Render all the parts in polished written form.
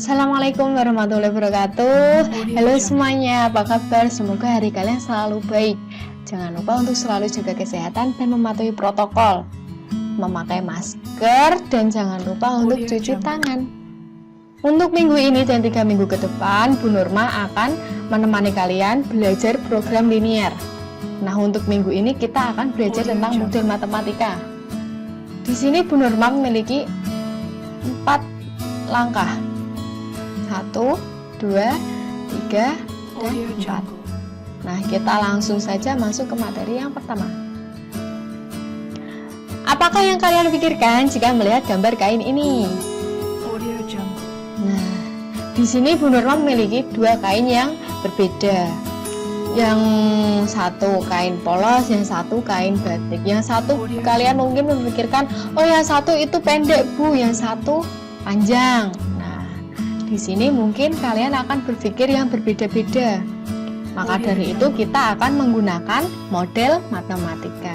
Assalamualaikum warahmatullahi wabarakatuh. Halo semuanya, apa kabar? Semoga hari kalian selalu baik. Jangan lupa untuk selalu jaga kesehatan dan mematuhi protokol, memakai masker, dan jangan lupa untuk cuci tangan. Untuk minggu ini dan 3 minggu ke depan, Bu Nurma akan menemani kalian belajar program linear. Nah, untuk minggu ini kita akan belajar tentang model matematika. Di sini Bu Nurma memiliki 4 langkah. 1, 2, 3, dan 4. Nah, kita langsung saja masuk ke materi yang pertama. Apakah yang kalian pikirkan jika melihat gambar kain ini? Nah, di sini Bu Nurma memiliki 2 kain yang berbeda. Yang satu kain polos, yang satu kain batik. Yang satu kalian mungkin memikirkan, oh yang satu itu pendek Bu, yang satu panjang. Di sini mungkin kalian akan berpikir yang berbeda-beda. Maka dari itu kita akan menggunakan model matematika.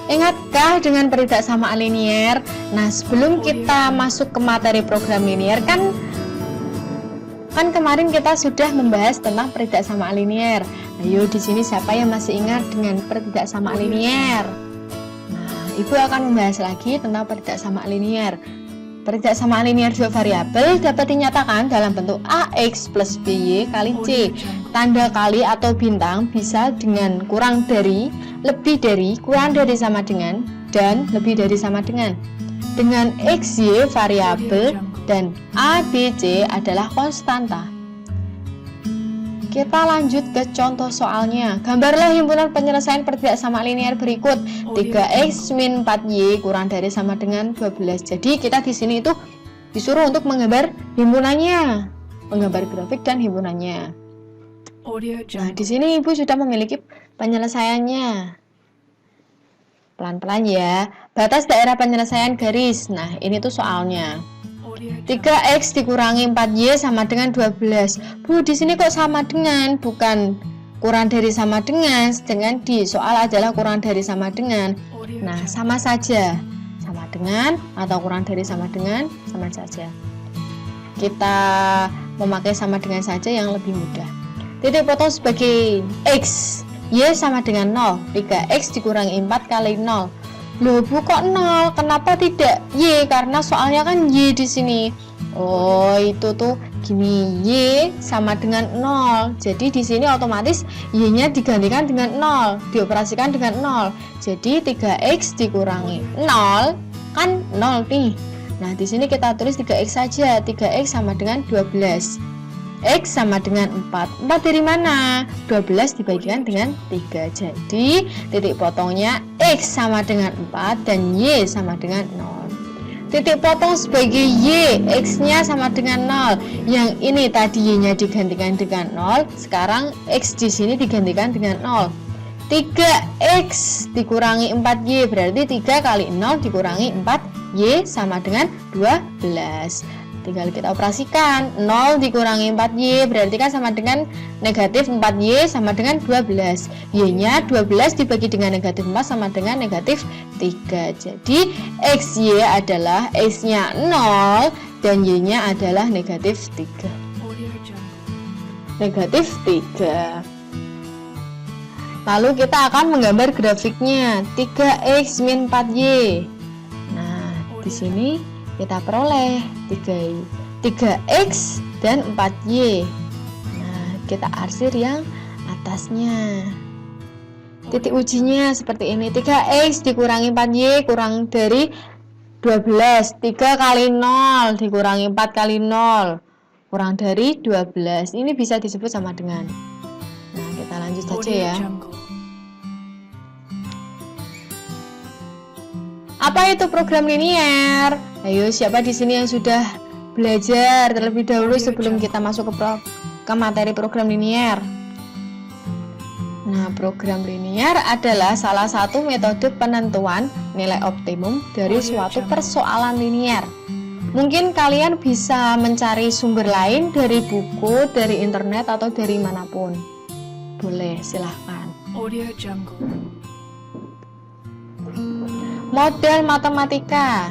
Ingatkah dengan peridaksamaan linier? Nah, sebelum kita masuk ke materi program linier kan kemarin kita sudah membahas tentang peridaksamaan linier. Ayo di sini siapa yang masih ingat dengan peridaksamaan linier? Nah, Ibu akan membahas lagi tentang peridaksamaan linier. Peridaksamaan linier dua variabel dapat dinyatakan dalam bentuk AX plus BY kali C. Tanda kali atau bintang bisa dengan kurang dari, lebih dari, kurang dari sama dengan, dan lebih dari sama dengan. Dengan XY variabel dan ABC adalah konstanta. Kita lanjut ke contoh soalnya. Gambarlah himpunan penyelesaian peridaksamaan linier berikut. 3x min 4y kurang dari sama dengan 12. Jadi kita di sini itu disuruh untuk menggambar himpunannya, menggambar grafik dan himpunannya. Nah, di sini Ibu sudah memiliki penyelesaiannya. Pelan-pelan ya. Batas daerah penyelesaian garis. Nah, ini tuh soalnya. 3x dikurangi 4y sama dengan 12. Bu, di sini kok sama dengan, bukan kurang dari sama dengan, sedangkan di soal adalah kurang dari sama dengan. Nah, sama saja. Sama dengan atau kurang dari sama dengan, sama saja. Kita memakai sama dengan saja yang lebih mudah. Titik potong sebagai X. Y sama dengan 0. 3X dikurangi 4 kali 0. Loh, Bu, kok 0? Kenapa tidak Y? Karena soalnya kan Y di sini. Oh, itu tuh gini, Y sama dengan 0. Jadi di sini otomatis Y-nya digantikan dengan 0, dioperasikan dengan 0. Jadi 3X dikurangi 0 kan 0 nih. Nah, di sini kita tulis 3X saja. 3X sama dengan 12. X sama dengan 4. 4 dari mana? 12 dibagikan dengan 3. Jadi titik potongnya X sama dengan 4 dan Y sama dengan 0. Titik potong sebagai Y, X-nya sama dengan 0. Yang ini tadi Y-nya digantikan dengan 0, sekarang X di sini digantikan dengan 0. 3X dikurangi 4Y, berarti 3 kali 0 dikurangi 4Y sama dengan 12. Tinggal kita operasikan. 0 dikurangi 4Y berarti kan sama dengan negatif 4Y sama dengan 12. Y-nya 12 dibagi dengan negatif 4 sama dengan negatif 3. Jadi XY adalah X-nya 0 dan Y-nya adalah negatif 3. Negatif 3. Lalu kita akan menggambar grafiknya. 3X min 4Y. Nah, di sini kita peroleh 3X dan 4Y. Nah, kita arsir yang atasnya. Titik ujinya seperti ini. 3X dikurangi 4Y kurang dari 12. 3 kali 0 dikurangi 4 kali 0 kurang dari 12. Ini bisa disebut sama dengan. Nah, kita lanjut saja ya. Apa itu program linier? Ayo, siapa di sini yang sudah belajar terlebih dahulu sebelum kita masuk ke materi program linier? Nah, program linier adalah salah satu metode penentuan nilai optimum dari suatu persoalan linier. Mungkin kalian bisa mencari sumber lain dari buku, dari internet, atau dari manapun. Boleh, silahkan. Model matematika.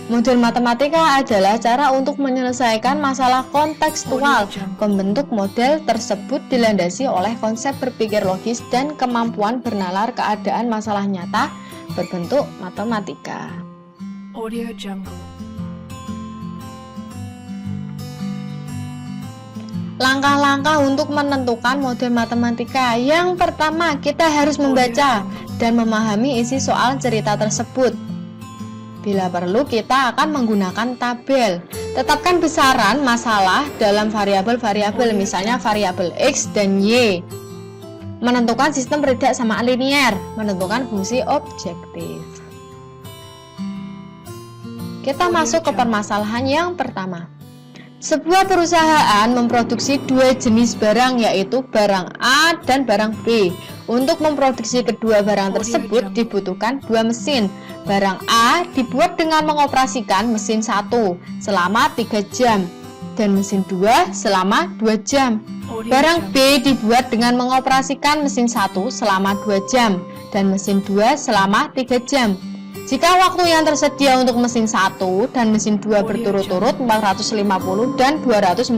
Model matematika adalah cara untuk menyelesaikan masalah kontekstual. Pembentuk model tersebut dilandasi oleh konsep berpikir logis dan kemampuan bernalar keadaan masalah nyata berbentuk matematika. Langkah-langkah untuk menentukan model matematika. Yang pertama, kita harus membaca dan memahami isi soal cerita tersebut. Bila perlu, kita akan menggunakan tabel. Tetapkan besaran masalah dalam variabel-variabel, misalnya variabel X dan Y. Menentukan sistem redak samaan linier. Menentukan fungsi objektif. Kita masuk ke permasalahan yang pertama. Sebuah perusahaan memproduksi dua jenis barang, yaitu barang A dan barang B. Untuk memproduksi kedua barang tersebut dibutuhkan dua mesin. Barang A dibuat dengan mengoperasikan mesin 1 selama 3 jam dan mesin 2 selama 2 jam. Barang B dibuat dengan mengoperasikan mesin 1 selama 2 jam dan mesin 2 selama 3 jam. Jika waktu yang tersedia untuk mesin 1 dan mesin 2 berturut-turut 450 dan 240.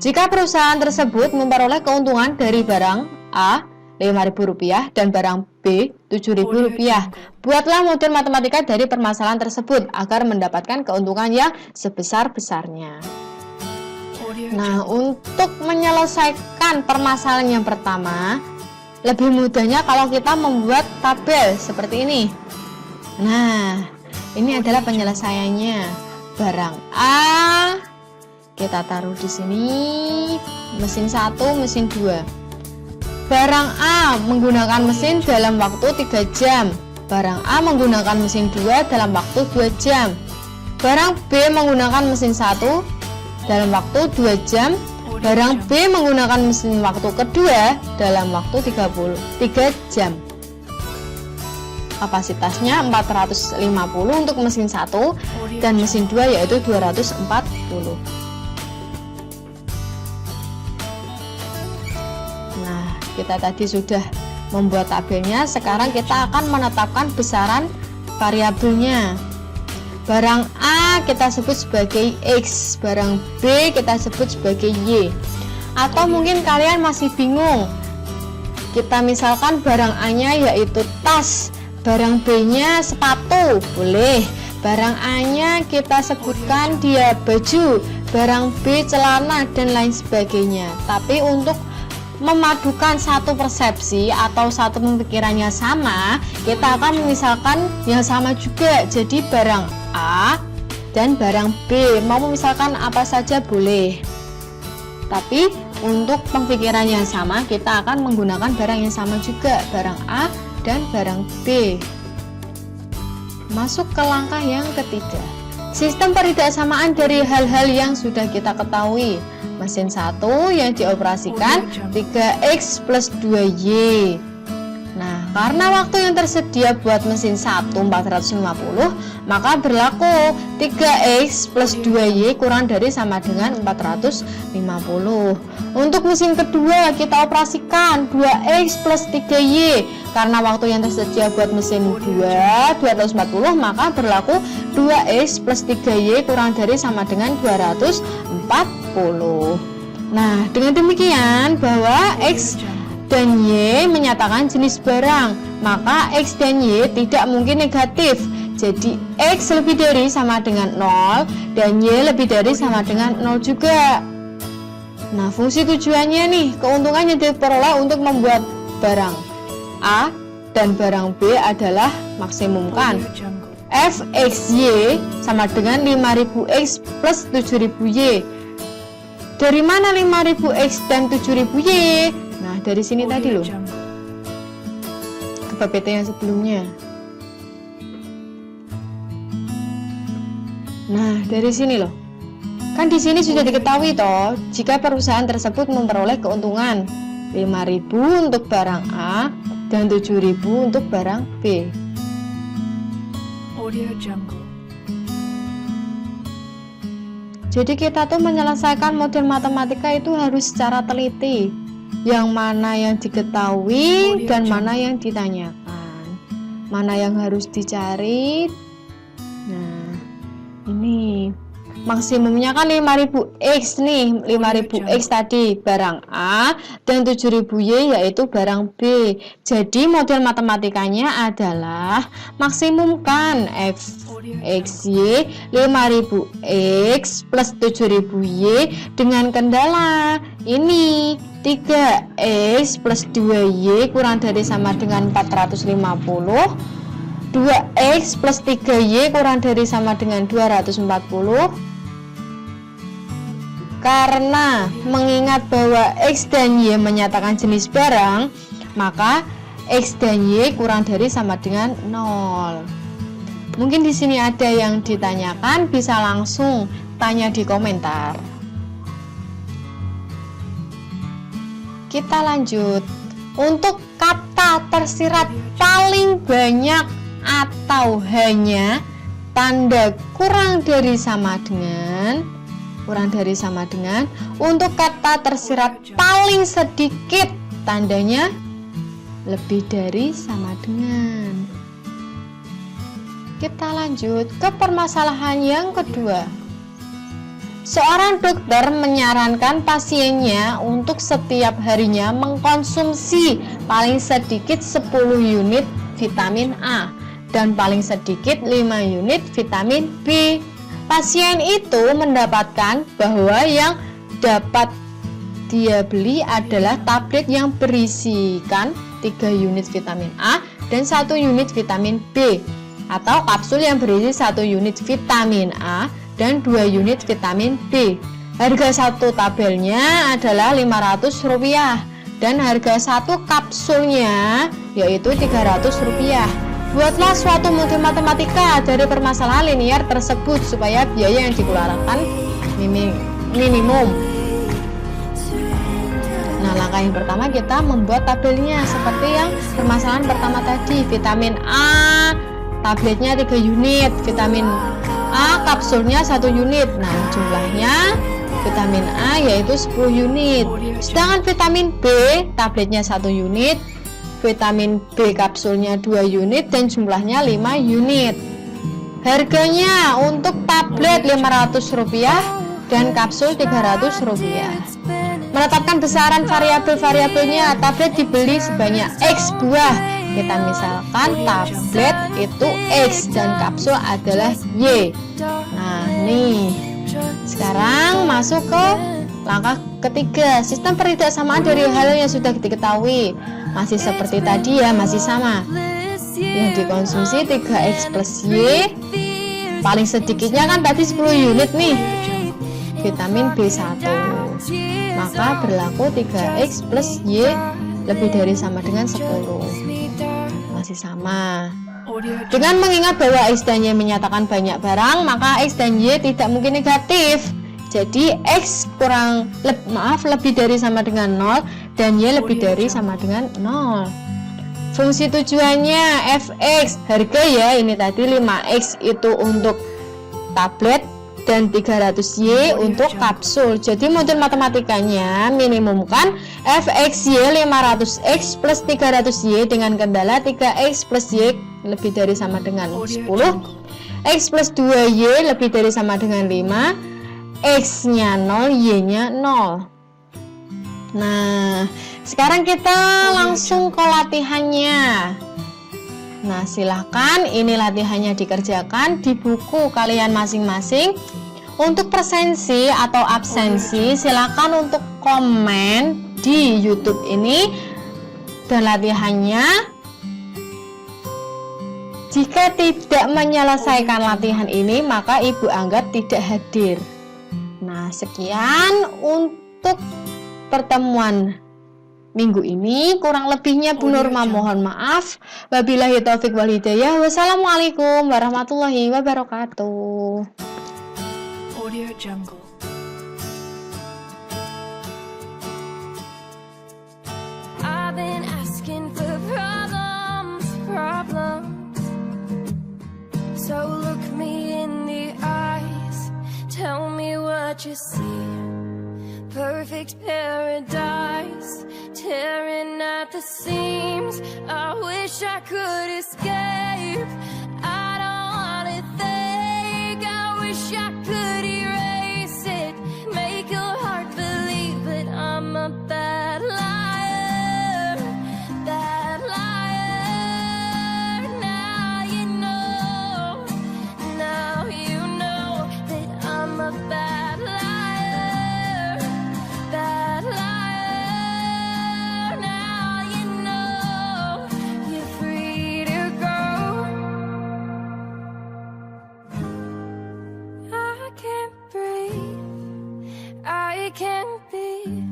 Jika perusahaan tersebut memperoleh keuntungan dari barang A Rp5.000 dan barang B Rp7.000, buatlah model matematika dari permasalahan tersebut agar mendapatkan keuntungan yang sebesar-besarnya. Nah, untuk menyelesaikan permasalahan yang pertama, lebih mudahnya kalau kita membuat tabel seperti ini. Nah, ini adalah penyelesaiannya. Barang A kita taruh di sini, mesin 1, mesin 2. Barang A menggunakan mesin dalam waktu 3 jam. Barang A menggunakan mesin 2 dalam waktu 2 jam. Barang B menggunakan mesin 1 dalam waktu 2 jam. Barang B menggunakan mesin waktu kedua dalam waktu 3 jam. Kapasitasnya 450 untuk mesin 1 dan mesin 2 yaitu 240. Nah, kita tadi sudah membuat tabelnya, sekarang kita akan menetapkan besaran variabelnya. Barang A kita sebut sebagai X, barang B kita sebut sebagai Y. Atau mungkin kalian masih bingung. Kita misalkan barang A-nya yaitu tas, barang B-nya sepatu, boleh. Barang A-nya kita sebutkan dia baju, barang B celana, dan lain sebagainya. Tapi untuk memadukan satu persepsi atau satu pemikirannya sama, kita akan memisalkan yang sama juga. Jadi barang A dan barang B, mau misalkan apa saja boleh. Tapi untuk pemikiran yang sama, kita akan menggunakan barang yang sama juga, barang A dan barang B. Masuk ke langkah yang ketiga, sistem peridaksamaan dari hal-hal yang sudah kita ketahui. Mesin 1 yang dioperasikan 3X plus 2Y. Nah, karena waktu yang tersedia buat mesin 1 450, maka berlaku 3X plus 2Y kurang dari sama dengan 450. Untuk mesin kedua kita operasikan 2X plus 3Y. Karena waktu yang tersedia buat mesin 2 240, maka berlaku 2X plus 3Y kurang dari sama dengan 240. Nah, dengan demikian bahwa X dan Y menyatakan jenis barang, maka X dan Y tidak mungkin negatif. Jadi X lebih dari sama dengan 0 dan Y lebih dari sama dengan 0 juga. Nah, fungsi tujuannya nih, keuntungan yang diperoleh untuk membuat barang A dan barang B adalah maksimumkan. Fxy sama dengan 5000X plus 7000Y. Dari mana 5000X dan 7000Y? Nah, dari sini tadi loh, ke PPT yang sebelumnya. Nah, dari sini loh. Kan di sini sudah diketahui toh, jika perusahaan tersebut memperoleh keuntungan 5.000 untuk barang A dan 7.000 untuk barang B. Jadi kita tuh menyelesaikan model matematika itu harus secara teliti. Yang mana yang diketahui dan mana yang ditanyakan, mana yang harus dicari. Nah, ini maksimumnya kan 5000X nih, 5000X tadi barang A dan 7000Y yaitu barang B. Jadi model matematikanya adalah maksimumkan Fxy 5000X plus 7000Y dengan kendala ini 3X plus 2Y kurang dari sama dengan 450, 2X plus 3Y kurang dari sama dengan 240. Karena mengingat bahwa X dan Y menyatakan jenis barang, maka X dan Y kurang dari sama dengan 0. Mungkin di sini ada yang ditanyakan, bisa langsung tanya di komentar. Kita lanjut. Untuk kata tersirat paling banyak atau hanya, tanda kurang dari sama dengan. Untuk kata tersirat paling sedikit, tandanya lebih dari sama dengan. Kita lanjut ke permasalahan yang kedua. Seorang dokter menyarankan pasiennya untuk setiap harinya mengkonsumsi paling sedikit 10 unit vitamin A dan paling sedikit 5 unit vitamin B. Pasien itu mendapatkan bahwa yang dapat dia beli adalah tablet yang berisikan 3 unit vitamin A dan 1 unit vitamin B, atau kapsul yang berisi 1 unit vitamin A dan 2 unit vitamin B. Harga satu tabelnya adalah Rp500 dan harga satu kapsulnya yaitu Rp300. Buatlah suatu model matematika dari permasalahan linear tersebut supaya biaya yang dikeluarkan minimum. Nah, langkah yang pertama kita membuat tabelnya seperti yang permasalahan pertama tadi. Vitamin A tabletnya 3 unit, vitamin A kapsulnya 1 unit. Nah, jumlahnya vitamin A yaitu 10 unit. Sedangkan vitamin B tabletnya 1 unit, vitamin B kapsulnya 2 unit dan jumlahnya 5 unit. Harganya untuk tablet Rp500 dan kapsul Rp300. Menetapkan besaran variabel-variabelnya, tablet dibeli sebanyak X buah. Kita misalkan tablet itu X dan kapsul adalah Y. Nah, nih. Sekarang masuk ke langkah ketiga, sistem peridaksamaan dari hal yang sudah diketahui. Masih seperti tadi ya, masih sama. Yang dikonsumsi 3X plus Y, paling sedikitnya kan tadi 10 unit nih, vitamin B1. Maka berlaku 3X plus Y lebih dari sama dengan 10. Masih sama. Dengan mengingat bahwa X dan Y menyatakan banyak barang, maka X dan Y tidak mungkin negatif. Jadi X lebih dari sama dengan 0 dan Y lebih dari sama dengan 0. Fungsi tujuannya fx, harga ya, ini tadi 5x itu untuk tablet dan 300y untuk kapsul. Jadi modul matematikanya minimumkan fxy 500x plus 300y dengan kendala 3x plus y lebih dari sama dengan 10, x plus 2y lebih dari sama dengan 5, x nya 0, y nya 0. Nah, sekarang kita langsung ke latihannya. Nah, silahkan ini latihannya dikerjakan di buku kalian masing-masing. Untuk presensi atau absensi, silahkan untuk komen di YouTube ini. Dan latihannya, jika tidak menyelesaikan latihan ini, maka Ibu anggap tidak hadir. Nah, sekian untuk pertemuan minggu ini. Kurang lebihnya Bu Nurma mohon maaf. Wabillahi taufik wal hidayah. Wassalamualaikum warahmatullahi wabarakatuh. Audio Jungle. I've been asking for problems. So look me in the eyes. Tell me what you see. Perfect paradise, tearing at the seams. I wish I could escape. I don't wanna think. I wish I could erase it. Make your heart believe that I'm a bad liar. Bad liar. Now you know. Now you know that I'm a bad liar. Bad liar, now you know you're free to go. I can't breathe,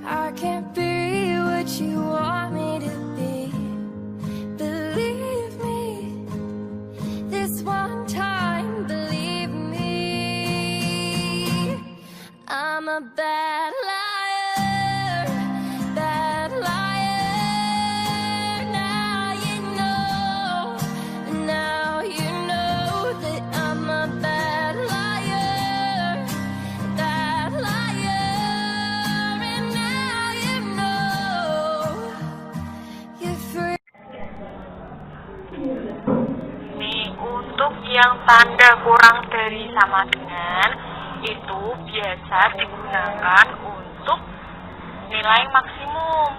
I can't be what you want me to be. Believe me, this one time, believe me. I'm a bad liar, bad liar. Now you know that I'm a bad liar, bad liar. And now you know you're free. Nih, untuk yang tanda kurang dari sama dengan itu biasa digunakan untuk nilai maksimum.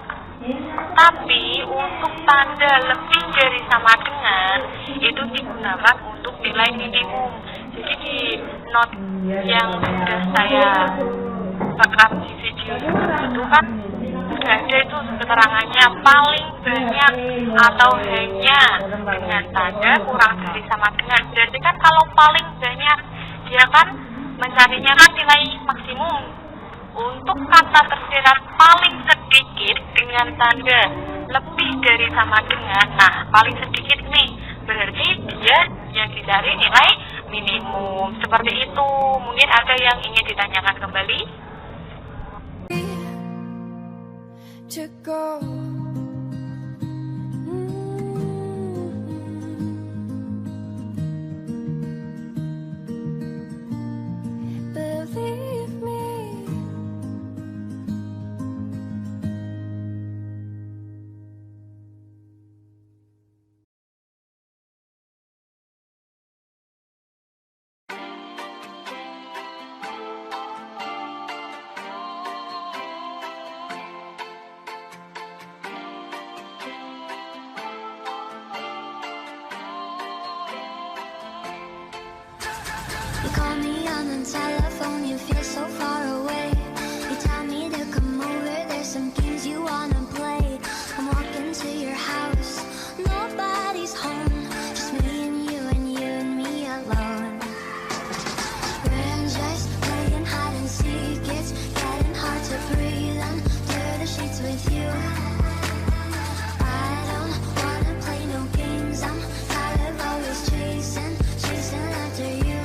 Tapi untuk tanda lebih dari sama dengan itu digunakan untuk nilai minimum. Jadi di note yang sudah saya rekam di video itu kan sudah ada itu keterangannya paling banyak atau hanya dengan tanda kurang dari sama dengan. Berarti kan kalau paling banyak dia kan mencarinya kan nilai maksimum. Untuk kata tersirat paling sedikit dengan tanda lebih dari sama dengan, nah paling sedikit nih berarti dia yang dicari nilai minimum. Seperti itu. Mungkin ada yang ingin ditanyakan kembali? To go. You call me on the telephone, you feel so far away. You tell me to come over, there's some games you wanna play. I'm walking to your house, nobody's home, just me and you and me alone. We're just playing hide and seek, it's getting hard to breathe under the sheets with you. I don't wanna play no games, I'm tired of always chasing after you.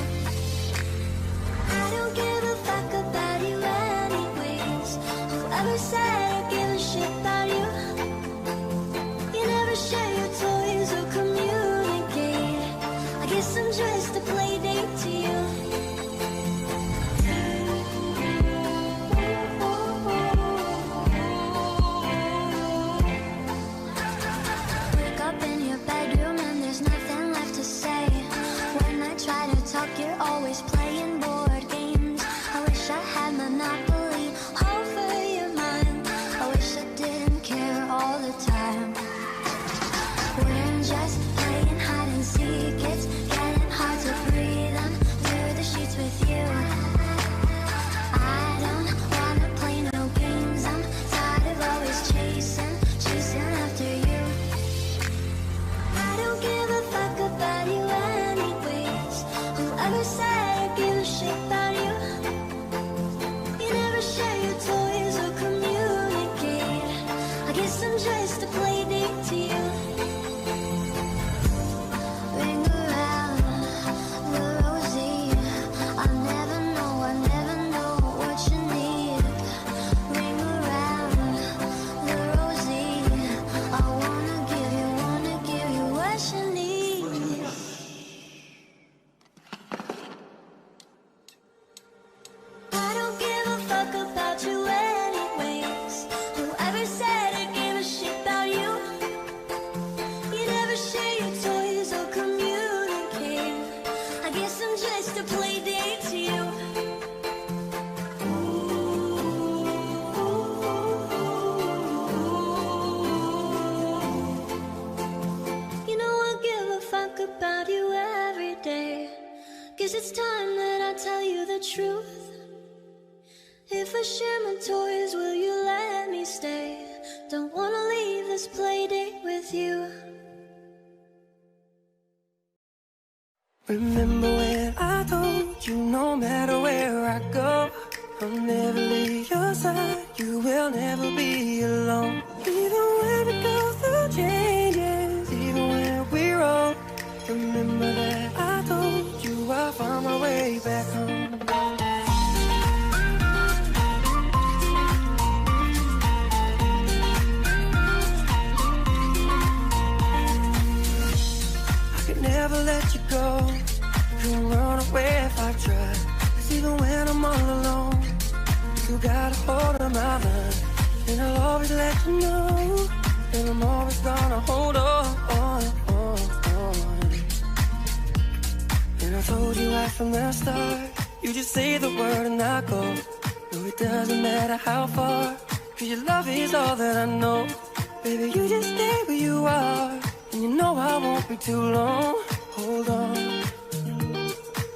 I don't give a fuck about you anyways. Whoever said I give a shit about you? You never share your toys or communicate. I guess I'm just a play date to you. Wake up in your bedroom and there's nothing left to say. When I try to talk, you're always playing board games. I wish I had Monopoly over your mind. I wish I didn't care all the time. We're just playing hide and seek, it's getting hard to breathe under the sheets with you. I don't wanna play no games, I'm tired of always chasing after you. I don't give a fuck about you anyways. Whoever said I give a shit about you? You never share your toys or communicate. I guess I'm just a play date to you. Ring around the rosy, I never know what you need. Ring around the rosy, I wanna give you what you need. I don't give a fuck about you anyways. Whoever said I give a shit about you? You never share your toys or communicate. I guess I'm just a play date to you. You know I give a fuck about you every day. Guess it's time that I tell you the truth. If I share my toys, will you let me stay? Don't wanna leave this play date with you. Remember when I told you no matter where I go, I'll never leave your side, you will never be alone. Even when we go through changes, even when we're old, remember that I told you I'll find my way back home. Never let you go, couldn't run away if I tried. 'Cause even when I'm all alone, you got a hold of my mind. And I'll always let you know, and I'm always gonna hold on. And I told you right from the start, you just say the word and I go. No, it doesn't matter how far, 'cause your love is all that I know. Baby, you just stay where you are, and you know I won't be too long. Hold on,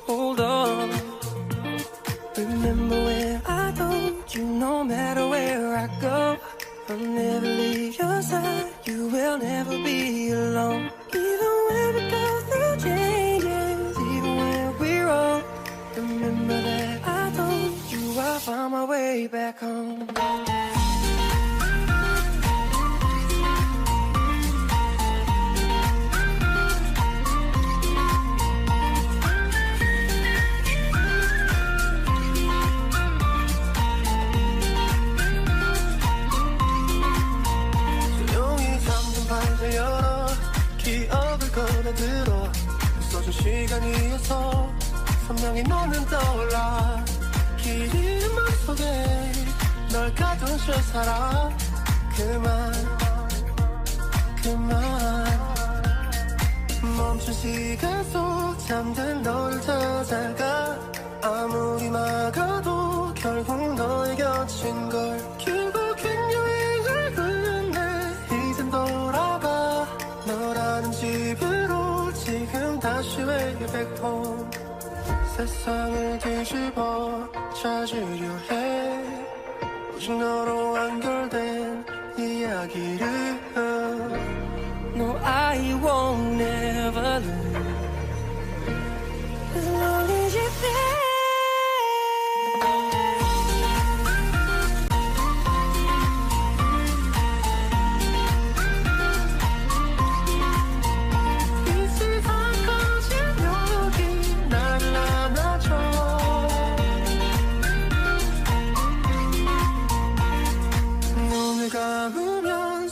hold on. Remember when I told you no matter where I go, I'll never leave your side, you will never be alone. Even when we go through changes, even when we're old, remember that I told you I'll find my way back home. 들어 써준 시간이어서 선명히 너는 떠올라. 길 잃은 맘속에 널 가둔 채 살아. 그만 멈춘 시간 속 잠든 너를 찾아가. 아무리 막아도 결국 너의 곁인 걸. 결국엔 여행을 끝내 이젠 돌아가. 너라는 집으로 지금 다시 way back home. 세상을 뒤집어 찾으려 해 오직 너로 완결된 이야기를 No, I won't ever lose As long as you're there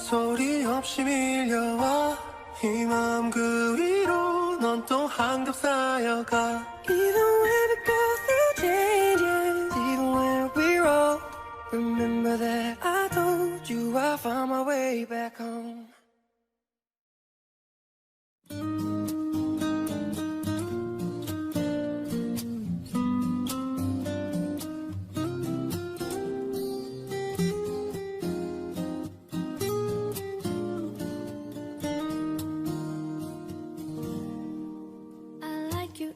소리 없이 밀려와 이 마음 그 위로 넌 또 한겹 쌓여가 Even when we go through changes Even when we're old Remember that I told you I found my way back home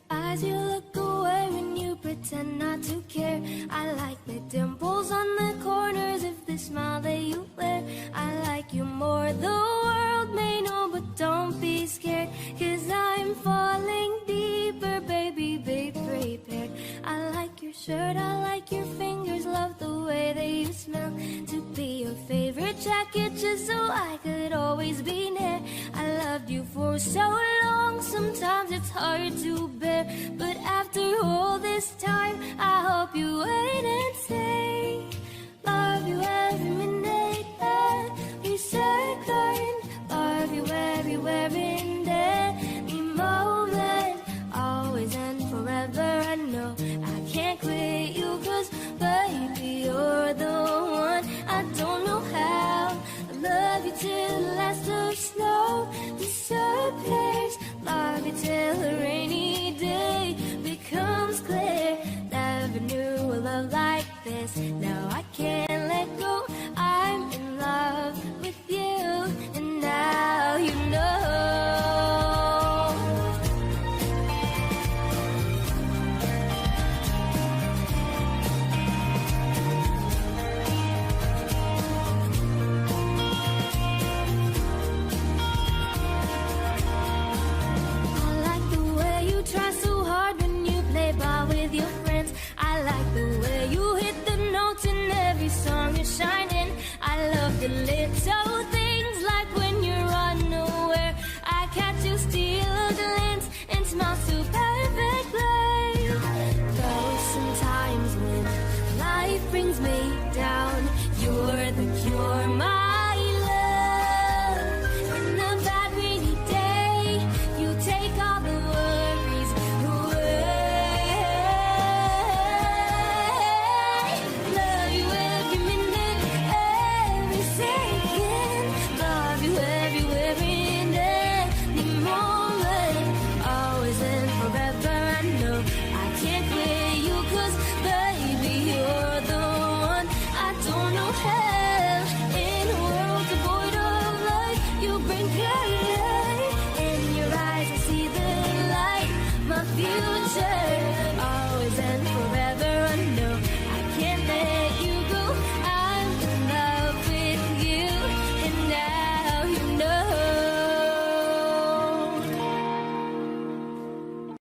As you look away when you pretend not to care I like the dimples on the corners of the smile that you wear I like you more, the world may know but don't be scared Cause I'm falling deeper, baby, be prepared I like your shirt, I like your fingers, love the way that you smell To be your favorite jacket just so I could always be near I loved you for so long, sometimes it's hard to bear But after all this time, I hope you wait and say Love you every minute, every second Love you everywhere in every moment Always and forever, I know I can't quit you Cause baby, you're the one I don't know how I love you till the last of snow disappears Love you till the rainy day becomes clear Never knew a love like this Now I can't let go I'm in love with you And now you know the little things like when you're unaware I catch you steal a glance and smile so perfectly Though sometimes when life brings me down You're the